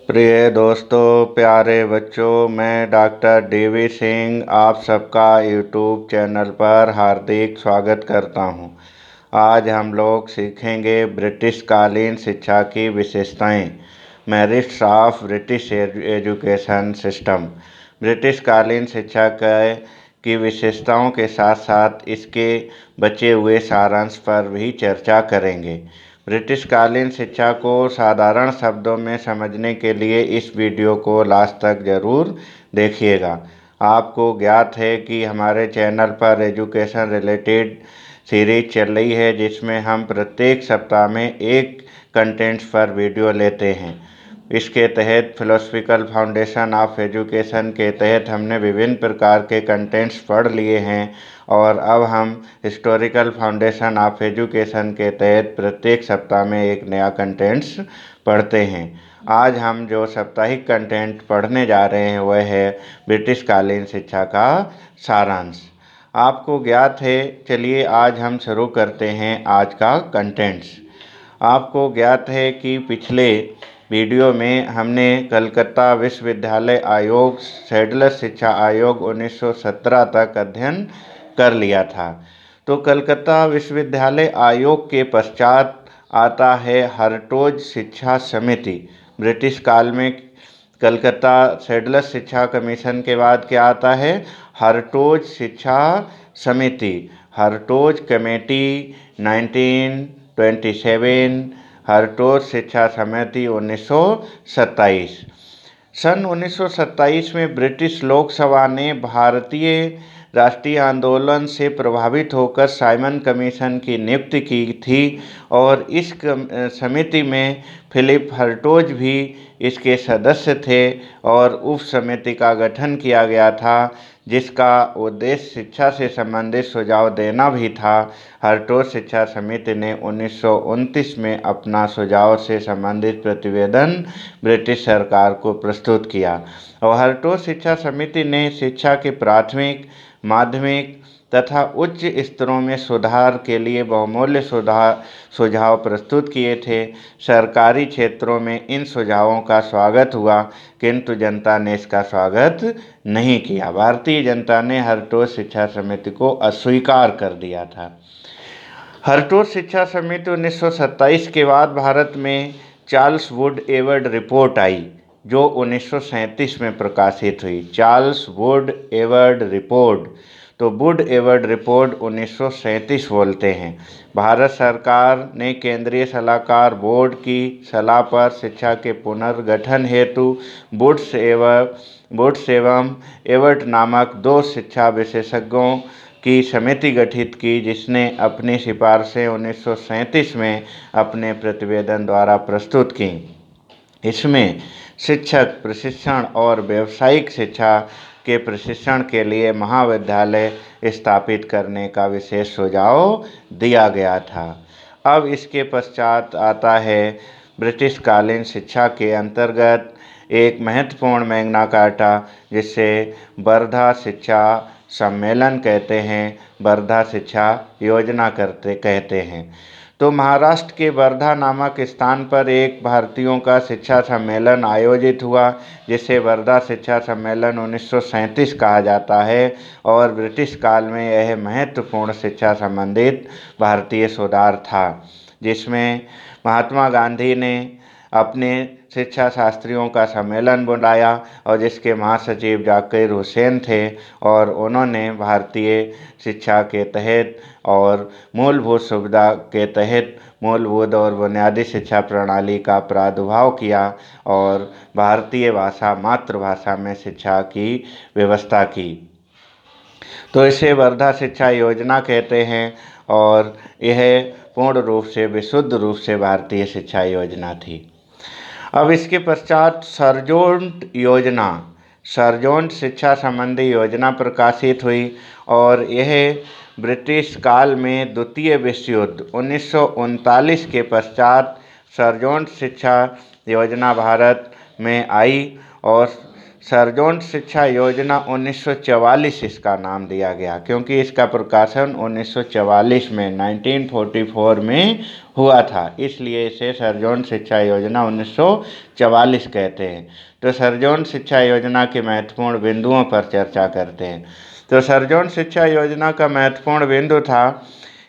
प्रिय दोस्तों, प्यारे बच्चों, मैं डॉक्टर DV सिंह आप सबका यूट्यूब चैनल पर हार्दिक स्वागत करता हूं। आज हम लोग सीखेंगे ब्रिटिश कालीन शिक्षा की विशेषताएं, merits of British education system. British कालीन शिक्षा की विशेषताओं के साथ साथ इसके बचे हुए सारांश पर भी चर्चा करेंगे। ब्रिटिश कालीन शिक्षा को साधारण शब्दों में समझने के लिए इस वीडियो को लास्ट तक ज़रूर देखिएगा। आपको ज्ञात है कि हमारे चैनल पर एजुकेशन रिलेटेड सीरीज चल रही है, जिसमें हम प्रत्येक सप्ताह में एक कंटेंट्स पर वीडियो लेते हैं। इसके तहत फिलोसफिकल फाउंडेशन ऑफ एजुकेशन के तहत हमने विभिन्न प्रकार के कंटेंट्स पढ़ लिए हैं और अब हम हिस्टोरिकल फाउंडेशन ऑफ एजुकेशन के तहत प्रत्येक सप्ताह में एक नया कंटेंट्स पढ़ते हैं। आज हम जो साप्ताहिक कंटेंट पढ़ने जा रहे हैं वह है ब्रिटिश कालीन शिक्षा का सारांश। आपको ज्ञात है, चलिए आज हम शुरू करते हैं आज का कंटेंट्स। आपको ज्ञात है कि पिछले वीडियो में हमने कलकत्ता विश्वविद्यालय आयोग, सैडलर शिक्षा आयोग 1917 तक अध्ययन कर लिया था। तो कलकत्ता विश्वविद्यालय आयोग के पश्चात आता है हर्टोज शिक्षा समिति। ब्रिटिश काल में कलकत्ता सैडलर शिक्षा कमीशन के बाद क्या आता है? हर्टोज शिक्षा समिति, हर्टोज कमेटी 1927, हर्टोज शिक्षा समिति 1927। सन 1927 में ब्रिटिश लोकसभा ने भारतीय राष्ट्रीय आंदोलन से प्रभावित होकर साइमन कमीशन की नियुक्ति की थी और इस समिति में फिलिप हर्टोज भी इसके सदस्य थे और उप समिति का गठन किया गया था, जिसका उद्देश्य शिक्षा से संबंधित सुझाव देना भी था। हर्टोज शिक्षा समिति ने 1929 में अपना सुझाव से संबंधित प्रतिवेदन ब्रिटिश सरकार को प्रस्तुत किया और हर्टोज शिक्षा समिति ने शिक्षा के प्राथमिक, माध्यमिक तथा उच्च स्तरों में सुधार के लिए बहुमूल्य सुझाव प्रस्तुत किए थे। सरकारी क्षेत्रों में इन सुझावों का स्वागत हुआ, किंतु जनता ने इसका स्वागत नहीं किया। भारतीय जनता ने हर्टोज शिक्षा समिति को अस्वीकार कर दिया था। हर्टोज शिक्षा समिति 1927 के बाद भारत में चार्ल्स वुड एवर्ड रिपोर्ट आई, जो 1937 में प्रकाशित हुई। चार्ल्स वुड एवर्ड रिपोर्ट, तो वुड एवर्ड रिपोर्ट 1937 बोलते हैं। भारत सरकार ने केंद्रीय सलाहकार बोर्ड की सलाह पर शिक्षा के पुनर्गठन हेतु वुड्स एवं एवर्ट नामक दो शिक्षा विशेषज्ञों की समिति गठित की, जिसने अपनी सिफारिशें 1937 में अपने प्रतिवेदन द्वारा प्रस्तुत की। इसमें शिक्षक प्रशिक्षण और व्यावसायिक शिक्षा के प्रशिक्षण के लिए महाविद्यालय स्थापित करने का विशेष सुझाव दिया गया था। अब इसके पश्चात आता है ब्रिटिश कालीन शिक्षा के अंतर्गत एक महत्वपूर्ण मैग्ना कार्टा, जिसे वर्धा शिक्षा सम्मेलन कहते हैं, वर्धा शिक्षा योजना कहते हैं। तो महाराष्ट्र के वर्धा नामक स्थान पर एक भारतीयों का शिक्षा सम्मेलन आयोजित हुआ, जिसे वर्धा शिक्षा सम्मेलन 1937 कहा जाता है और ब्रिटिश काल में यह महत्वपूर्ण शिक्षा संबंधित भारतीय सुधार था, जिसमें महात्मा गांधी ने अपने शिक्षा शास्त्रियों का सम्मेलन बुलाया और जिसके महासचिव जाकिर हुसैन थे और उन्होंने भारतीय शिक्षा के तहत और मूलभूत सुविधा के तहत मूलभूत और बुनियादी शिक्षा प्रणाली का प्रादुर्भाव किया और भारतीय भाषा मातृभाषा में शिक्षा की व्यवस्था की। तो इसे वर्धा शिक्षा योजना कहते हैं और यह पूर्ण रूप से विशुद्ध रूप से भारतीय शिक्षा योजना थी। अब इसके पश्चात सरजोंट शिक्षा संबंधी योजना प्रकाशित हुई और यह ब्रिटिश काल में द्वितीय विश्व युद्ध 1939 के पश्चात सरजोंट शिक्षा योजना भारत में आई और सर्वोदय शिक्षा योजना 1944 इसका नाम दिया गया, क्योंकि इसका प्रकाशन 1944 में 1944 में हुआ था, इसलिए इसे सर्वोदय शिक्षा योजना 1944 कहते हैं। तो सर्वोदय शिक्षा योजना के महत्वपूर्ण बिंदुओं पर चर्चा करते हैं। तो सर्वोदय शिक्षा योजना का महत्वपूर्ण बिंदु था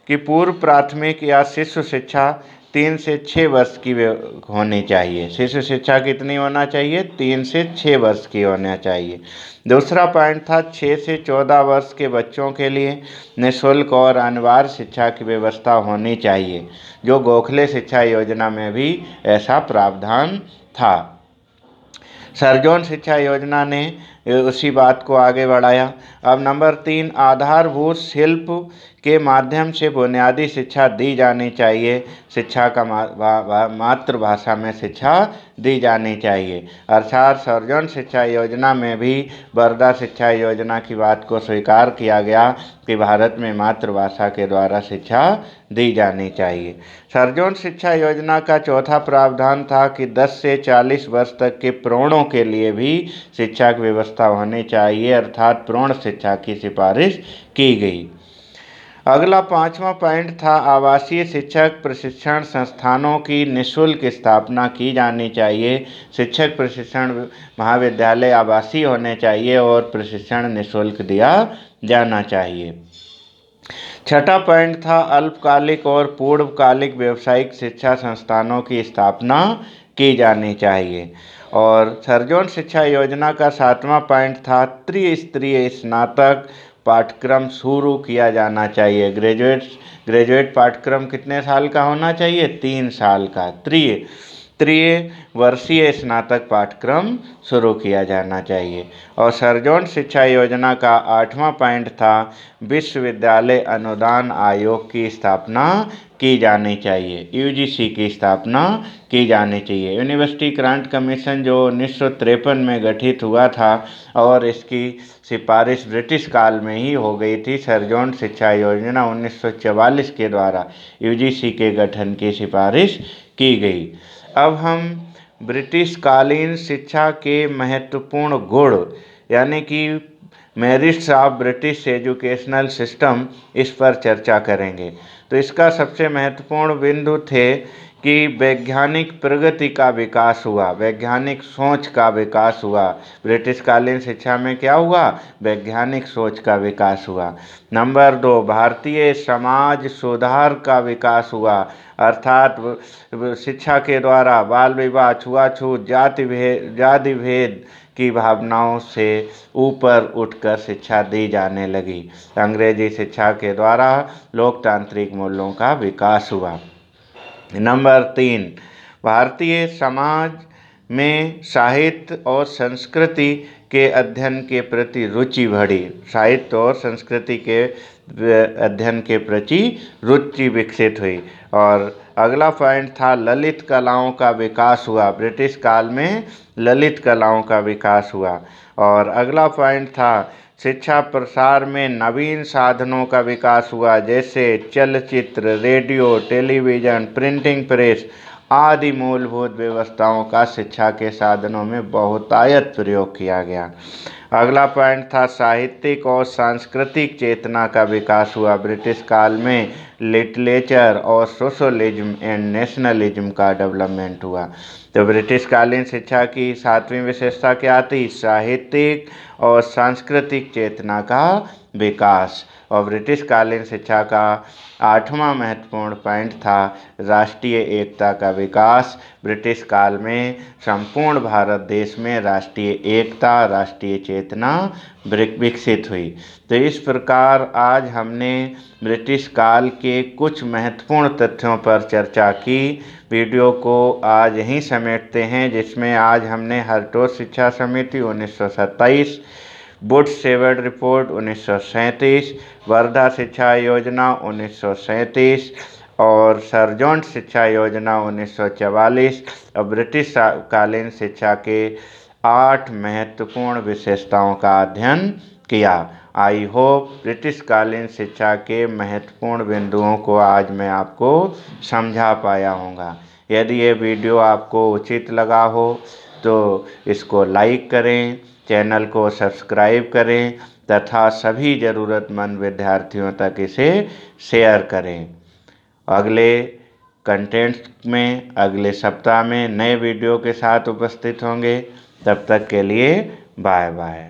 कि पूर्व प्राथमिक या शिशु शिक्षा 3 से 6 वर्ष की होनी चाहिए। शिशु शिक्षा कितनी होना चाहिए? 3 से 6 वर्ष की होना चाहिए। दूसरा पॉइंट था 6 से 14 वर्ष के बच्चों के लिए निःशुल्क और अनिवार्य शिक्षा की व्यवस्था होनी चाहिए, जो गोखले शिक्षा योजना में भी ऐसा प्रावधान था। सर्वोदय शिक्षा योजना ने उसी बात को आगे बढ़ाया। अब नंबर 3, आधारभूत शिल्प के माध्यम से बुनियादी शिक्षा दी जानी चाहिए। शिक्षा का मातृभाषा में शिक्षा दी जानी चाहिए। अर्थात सर्वोदय शिक्षा योजना में भी वर्धा शिक्षा योजना की बात को स्वीकार किया गया कि भारत में मातृभाषा के द्वारा शिक्षा दी जानी चाहिए। सर्वोदय शिक्षा योजना का चौथा प्रावधान था कि 10 से 40 वर्ष तक के प्रौढ़ों के लिए भी शिक्षा की व्यवस्था होनी चाहिए, अर्थात प्रौढ़ शिक्षा की सिफारिश की गई। अगला 5वां पॉइंट था आवासीय शिक्षक प्रशिक्षण संस्थानों की निःशुल्क स्थापना की जानी चाहिए। शिक्षक प्रशिक्षण महाविद्यालय आवासीय होने चाहिए और प्रशिक्षण निःशुल्क दिया जाना चाहिए। छठा पॉइंट था अल्पकालिक और पूर्वकालिक व्यावसायिक शिक्षा संस्थानों की स्थापना की जानी चाहिए। और सर्वोदय शिक्षा योजना का 7वां पॉइंट था त्रिस्तरीय स्नातक पाठ्यक्रम शुरू किया जाना चाहिए। ग्रेजुएट पाठ्यक्रम कितने साल का होना चाहिए? 3 साल का। त्रिवर्षीय स्नातक पाठ्यक्रम शुरू किया जाना चाहिए। और सर्वोदय शिक्षा योजना का 8वां पॉइंट था विश्वविद्यालय अनुदान आयोग की स्थापना की जानी चाहिए। यूजीसी की स्थापना की जानी चाहिए। यूनिवर्सिटी ग्रांट कमीशन जो 1953 में गठित हुआ था और इसकी सिफारिश ब्रिटिश काल में ही हो गई थी। सर्वोदय शिक्षा योजना 1944 के द्वारा यूजीसी के गठन की सिफारिश की गई। अब हम ब्रिटिश कालीन शिक्षा के महत्वपूर्ण गुण यानी कि merits of British educational system, इस पर चर्चा करेंगे। तो इसका सबसे महत्वपूर्ण बिंदु थे कि वैज्ञानिक प्रगति का विकास हुआ, वैज्ञानिक सोच का विकास हुआ। ब्रिटिश कालीन शिक्षा में क्या हुआ? वैज्ञानिक सोच का विकास हुआ। नंबर 2, भारतीय समाज सुधार का विकास हुआ, अर्थात शिक्षा के द्वारा बाल विवाह, छुआछूत, जाति भेद की भावनाओं से ऊपर उठकर शिक्षा दी जाने लगी। अंग्रेजी शिक्षा के द्वारा लोकतांत्रिक मूल्यों का विकास हुआ। नंबर 3, भारतीय समाज में साहित्य और संस्कृति के अध्ययन के प्रति रुचि बढ़ी। साहित्य और संस्कृति के अध्ययन के प्रति रुचि विकसित हुई। और अगला पॉइंट था ललित कलाओं का विकास हुआ। ब्रिटिश काल में ललित कलाओं का विकास हुआ। और अगला पॉइंट था शिक्षा प्रसार में नवीन साधनों का विकास हुआ, जैसे चलचित्र, रेडियो, टेलीविज़न, प्रिंटिंग प्रेस आदि मूलभूत व्यवस्थाओं का शिक्षा के साधनों में बहुतायत प्रयोग किया गया। अगला पॉइंट था साहित्यिक और सांस्कृतिक चेतना का विकास हुआ। ब्रिटिश काल में लिटरेचर और सोशलिज्म एंड नेशनलिज्म का डेवलपमेंट हुआ। तो ब्रिटिश कालीन शिक्षा की 7वीं विशेषता क्या थी? साहित्यिक और सांस्कृतिक चेतना का विकास। और ब्रिटिश कालीन शिक्षा का 8वां महत्वपूर्ण पॉइंट था राष्ट्रीय एकता का विकास। ब्रिटिश काल में संपूर्ण भारत देश में राष्ट्रीय एकता, राष्ट्रीय चेतना विकसित हुई। तो इस प्रकार आज हमने ब्रिटिश काल के कुछ महत्वपूर्ण तथ्यों पर चर्चा की। वीडियो को आज यहीं समेटते हैं, जिसमें आज हमने हरतोष शिक्षा समिति 1927, वुड्स-सेवर्ड रिपोर्ट 1937, वर्धा शिक्षा योजना 1937 और सर्वोदय शिक्षा योजना 1944 और ब्रिटिश कालीन शिक्षा के 8 महत्वपूर्ण विशेषताओं का अध्ययन किया। आई होप ब्रिटिश कालीन शिक्षा के महत्वपूर्ण बिंदुओं को आज मैं आपको समझा पाया हूँगा। यदि ये वीडियो आपको उचित लगा हो तो इसको लाइक करें, चैनल को सब्सक्राइब करें तथा सभी ज़रूरतमंद विद्यार्थियों तक इसे शेयर करें। अगले कंटेंट्स में अगले सप्ताह में नए वीडियो के साथ उपस्थित होंगे। तब तक के लिए बाय बाय।